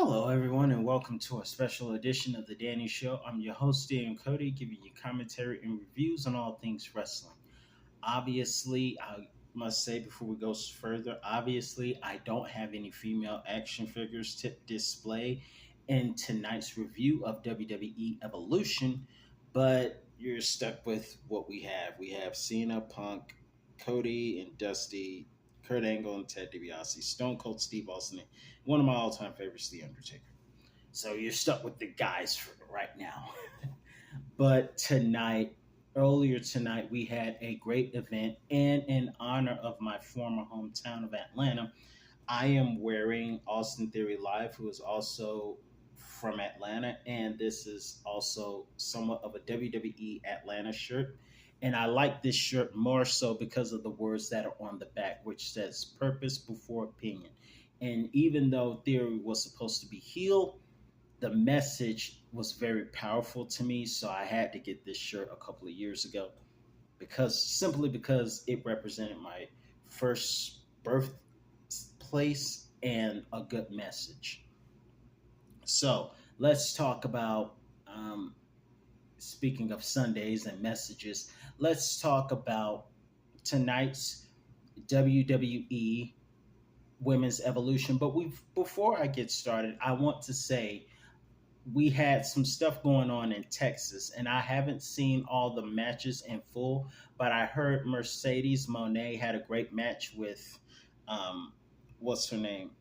Hello, everyone, and welcome to a special edition of The Danny Show. I'm your host, Dan Cody, giving you commentary and reviews on all things wrestling. Obviously, I must say before we go further, obviously, I don't have any female action figures to display in tonight's review of WWE Evolution, but you're stuck with what we have. We have Cena, Punk, Cody, and Dusty, Kurt Angle, and Ted DiBiase, Stone Cold Steve Austin, and one of my all-time favorites, The Undertaker. So you're stuck with the guys for right now. But earlier tonight, we had a great event, and in honor of my former hometown of Atlanta, I am wearing Austin Theory Live, who is also from Atlanta, and this is also somewhat of a WWE Atlanta shirt. And I like this shirt more so because of the words that are on the back, which says purpose before opinion. And even though Theory was supposed to be heel, the message was very powerful to me. So I had to get this shirt a couple of years ago because it represented my first birthplace and a good message. So let's talk about, speaking of Sundays and messages, let's talk about tonight's WWE Women's Evolution. But before I get started, I want to say we had some stuff going on in Texas, and I haven't seen all the matches in full, but I heard Mercedes Monet had a great match with, what's her name?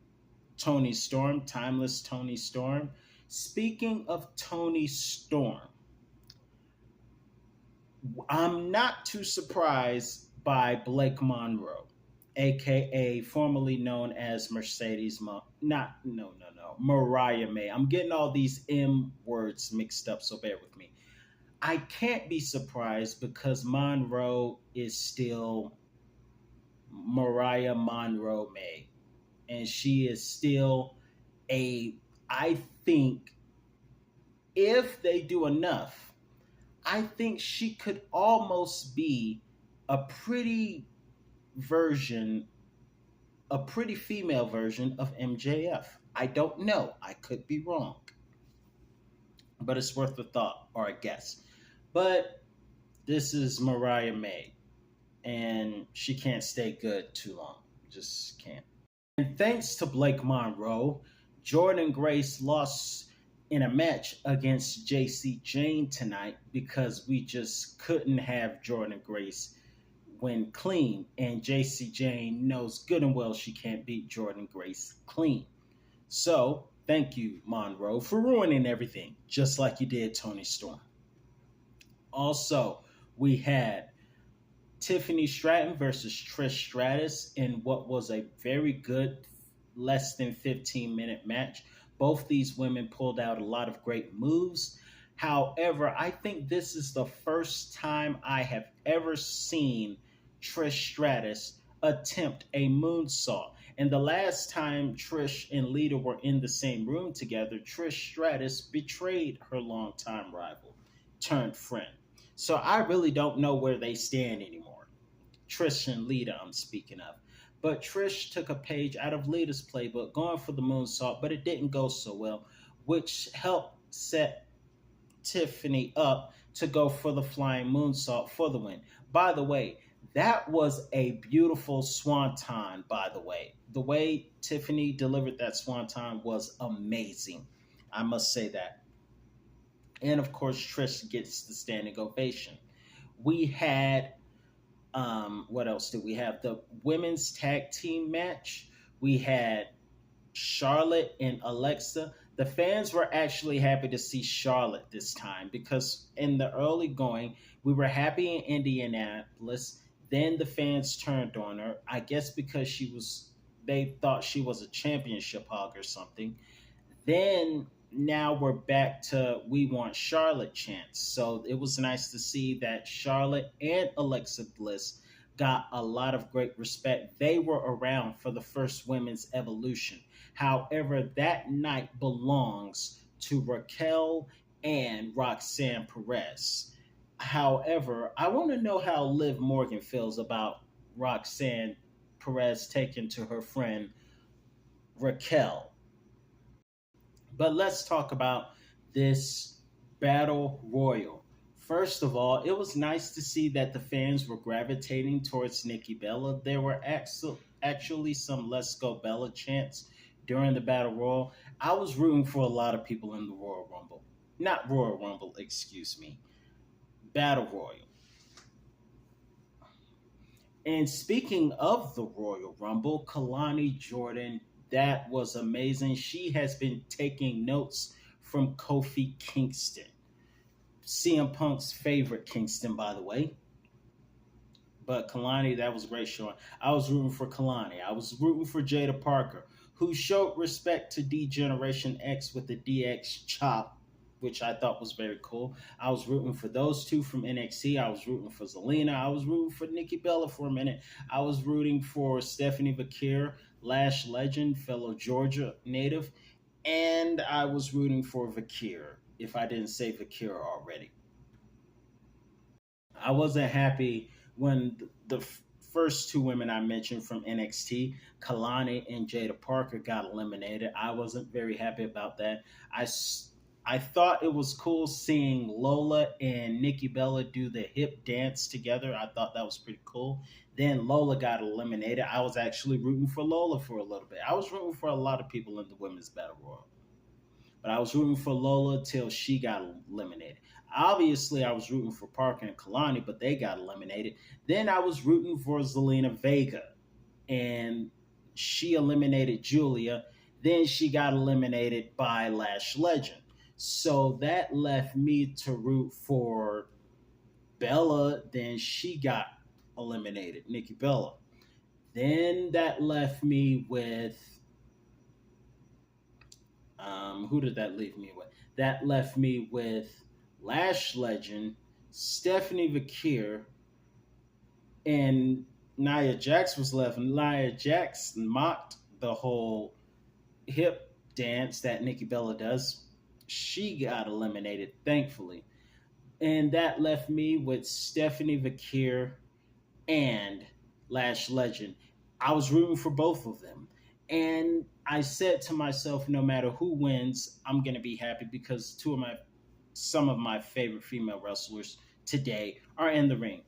Tony Storm, Timeless Tony Storm. Speaking of Tony Storm, I'm not too surprised by Blake Monroe, aka formerly known as not no Mariah May. I'm getting all these M words mixed up, so bear with me. I can't be surprised because Monroe is still Mariah Monroe May, and she is still a. I think if they do enough, I think she could almost be a pretty version, a pretty female version of MJF. I don't know. I could be wrong, but it's worth a thought or a guess. But this is Mariah May, and she can't stay good too long. Just can't. And thanks to Blake Monroe, Jordan Grace lost in a match against JC Jane tonight because we just couldn't have Jordan Grace win clean. And JC Jane knows good and well she can't beat Jordan Grace clean. So thank you, Monroe, for ruining everything, just like you did Tony Storm. Also, we had Tiffany Stratton versus Trish Stratus in what was a very good, less than 15-minute match. Both these women pulled out a lot of great moves. However, I think this is the first time I have ever seen Trish Stratus attempt a moonsault. And the last time Trish and Lita were in the same room together, Trish Stratus betrayed her longtime rival turned friend. So I really don't know where they stand anymore. Trish and Lita, I'm speaking of. But Trish took a page out of Lita's playbook, going for the moonsault, but it didn't go so well, which helped set Tiffany up to go for the flying moonsault for the win. By the way, that was a beautiful swanton, by the way. The way Tiffany delivered that swanton was amazing. I must say that. And of course, Trish gets the standing ovation. We had, what else did we have? The women's tag team match. We had Charlotte and Alexa. The fans were actually happy to see Charlotte this time because in the early going, we were happy in Indianapolis. Then the fans turned on her. I guess because they thought she was a championship hog or something. Then now we're back to we want Charlotte chants. So it was nice to see that Charlotte and Alexa Bliss got a lot of great respect. They were around for the first women's evolution. However, that night belongs to Raquel and Roxanne Perez. However, I want to know how Liv Morgan feels about Roxanne Perez taken to her friend Raquel. But let's talk about this battle royal. First of all, it was nice to see that the fans were gravitating towards Nikki Bella. There were actually some Let's Go Bella chants during the battle royal. I was rooting for a lot of people in the Royal Rumble. Not Royal Rumble, excuse me. Battle Royal. And speaking of the Royal Rumble, Kalani Jordan, that was amazing. She has been taking notes from Kofi Kingston, CM Punk's favorite Kingston, by the way. But Kalani, that was a great showing. I was rooting for Kalani. I was rooting for Jada Parker, who showed respect to D Generation X with the DX chop, which I thought was very cool. I was rooting for those two from NXT. I was rooting for Zelina. I was rooting for Nikki Bella for a minute. I was rooting for Stephanie Vakir, Lash Legend, fellow Georgia native. And I was rooting for Vakir, if I didn't say Vakir already. I wasn't happy when the first two women I mentioned from NXT, Kalani and Jada Parker, got eliminated. I wasn't very happy about that. I thought it was cool seeing Lola and Nikki Bella do the hip dance together. I thought that was pretty cool. Then Lola got eliminated. I was actually rooting for Lola for a little bit. I was rooting for a lot of people in the women's battle royal. But I was rooting for Lola till she got eliminated. Obviously, I was rooting for Parker and Kalani, but they got eliminated. Then I was rooting for Zelina Vega, and she eliminated Julia. Then she got eliminated by Lash Legend. So that left me to root for Bella. Then she got eliminated, Nikki Bella. Then that left me with who did that leave me with? That left me with Lash Legend, Stephanie Vakir, and Nia Jax was left. Nia Jax mocked the whole hip dance that Nikki Bella does. She got eliminated, thankfully. And that left me with Stephanie Vakir and Lash Legend. I was rooting for both of them. And I said to myself, no matter who wins, I'm gonna be happy because some of my favorite female wrestlers today are in the ring.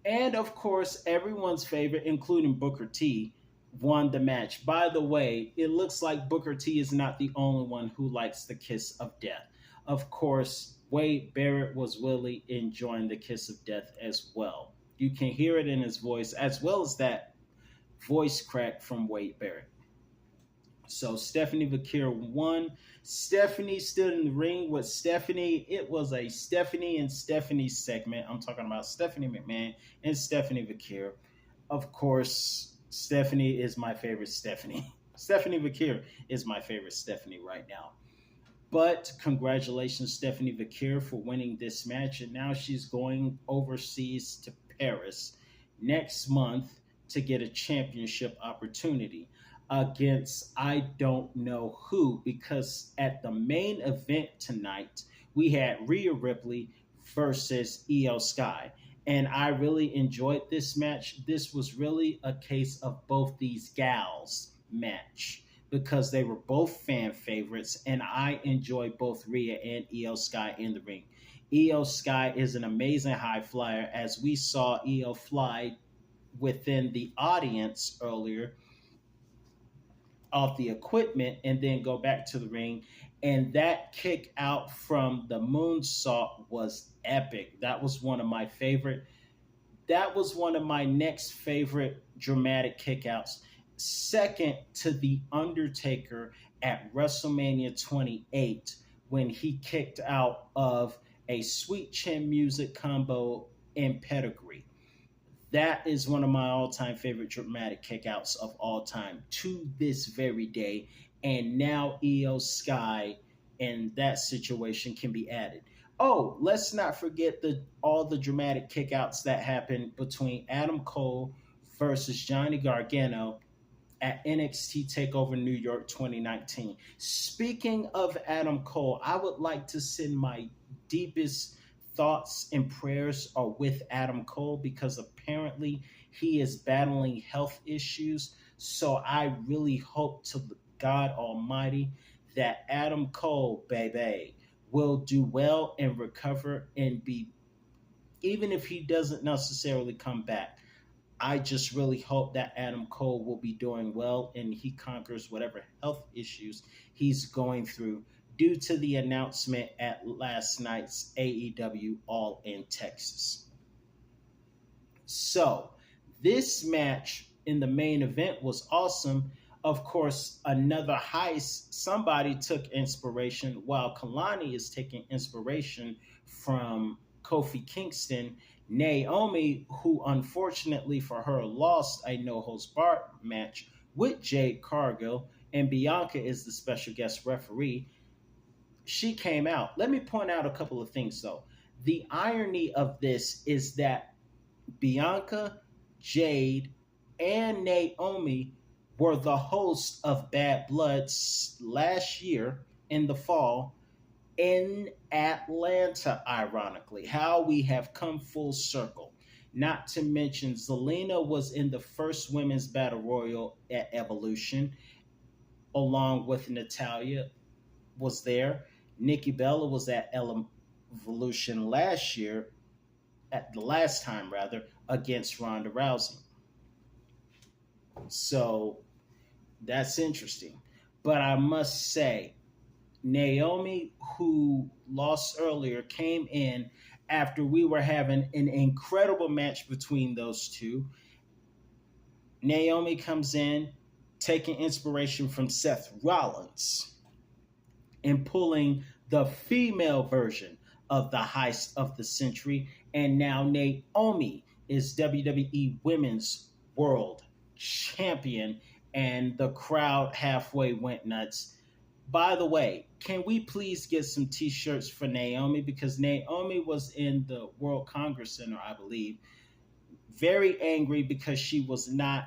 And of course, everyone's favorite, including Booker T, won the match. By the way, it looks like Booker T is not the only one who likes the kiss of death. Of course, Wade Barrett was really enjoying the kiss of death as well. You can hear it in his voice, as well as that voice crack from Wade Barrett. So Stephanie Vakir won. Stephanie stood in the ring with Stephanie. It was a Stephanie and Stephanie segment. I'm talking about Stephanie McMahon and Stephanie Vakir. Of course, Stephanie is my favorite Stephanie. Stephanie Vakir is my favorite Stephanie right now. But congratulations, Stephanie Vakir, for winning this match. And now she's going overseas to Paris next month to get a championship opportunity against I don't know who, because at the main event tonight, we had Rhea Ripley versus Io Sky. And I really enjoyed this match. This was really a case of both these gals match because they were both fan favorites, and I enjoy both Rhea and Io Sky in the ring. Io Sky is an amazing high flyer, as we saw Io fly within the audience earlier off the equipment and then go back to the ring. And that kick out from the moonsault was epic. That was one of my favorite. That was one of my next favorite dramatic kickouts. Second to The Undertaker at WrestleMania 28 when he kicked out of a Sweet Chin Music combo and pedigree. That is one of my all-time favorite dramatic kickouts of all time to this very day. And now Io Sky in that situation can be added. Oh, let's not forget all the dramatic kickouts that happened between Adam Cole versus Johnny Gargano at NXT TakeOver New York 2019. Speaking of Adam Cole, I would like to send my deepest thoughts and prayers are with Adam Cole because apparently he is battling health issues. So I really hope to God Almighty that Adam Cole, baby, will do well and recover and be, even if he doesn't necessarily come back. I just really hope that Adam Cole will be doing well and he conquers whatever health issues he's going through due to the announcement at last night's AEW All in Texas. So, this match in the main event was awesome. Of course, another heist. Somebody took inspiration, while Kalani is taking inspiration from Kofi Kingston. Naomi, who unfortunately for her lost a no holds barred match with Jade Cargill, and Bianca is the special guest referee. She came out. Let me point out a couple of things though. The irony of this is that Bianca, Jade, and Naomi were the hosts of Bad Blood last year in the fall in Atlanta, ironically. How we have come full circle. Not to mention, Zelina was in the first women's battle royal at Evolution, along with Natalia was there. Nikki Bella was at Evolution last year, at the last time rather, against Ronda Rousey. So that's interesting. But I must say, Naomi, who lost earlier, came in after we were having an incredible match between those two. Naomi comes in taking inspiration from Seth Rollins and pulling the female version of the heist of the century. And now Naomi is WWE Women's World Champion, and the crowd halfway went nuts. By the way, can we please get some t-shirts for Naomi? Because Naomi was in the World Congress Center, I believe, very angry because she was not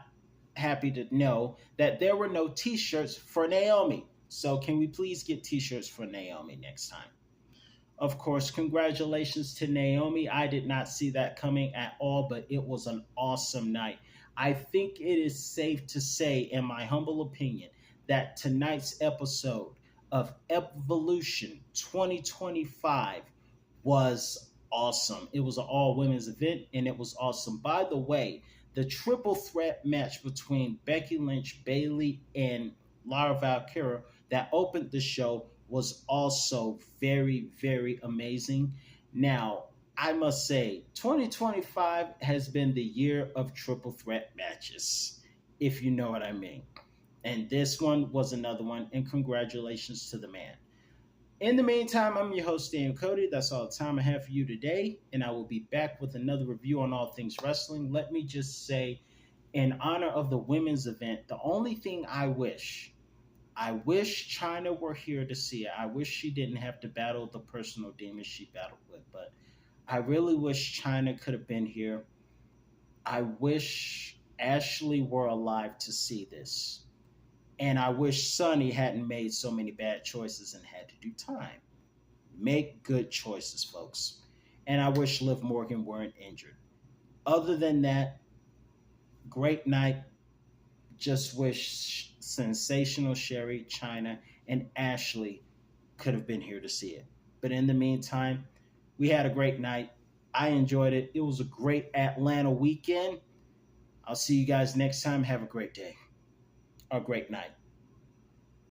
happy to know that there were no t-shirts for Naomi. So can we please get t-shirts for Naomi next time? Of course, congratulations to Naomi. I did not see that coming at all, but it was an awesome night. I think it is safe to say, in my humble opinion, that tonight's episode of Evolution 2025 was awesome. It was an all women's event and it was awesome. By the way, the triple threat match between Becky Lynch, Bayley, and Lara Valkyria that opened the show was also very, very amazing. Now, I must say, 2025 has been the year of triple threat matches, if you know what I mean. And this one was another one, and congratulations to the man. In the meantime, I'm your host, Dan Cody. That's all the time I have for you today, and I will be back with another review on all things wrestling. Let me just say, in honor of the women's event, the only thing I wish Chyna were here to see it. I wish she didn't have to battle the personal demons she battled with, but I really wish Chyna could have been here. I wish Ashley were alive to see this. And I wish Sonny hadn't made so many bad choices and had to do time. Make good choices, folks. And I wish Liv Morgan weren't injured. Other than that, great night. Just wish Sensational Sherry, Chyna, and Ashley could have been here to see it. But in the meantime, we had a great night. I enjoyed it. It was a great Atlanta weekend. I'll see you guys next time. Have a great day or great night.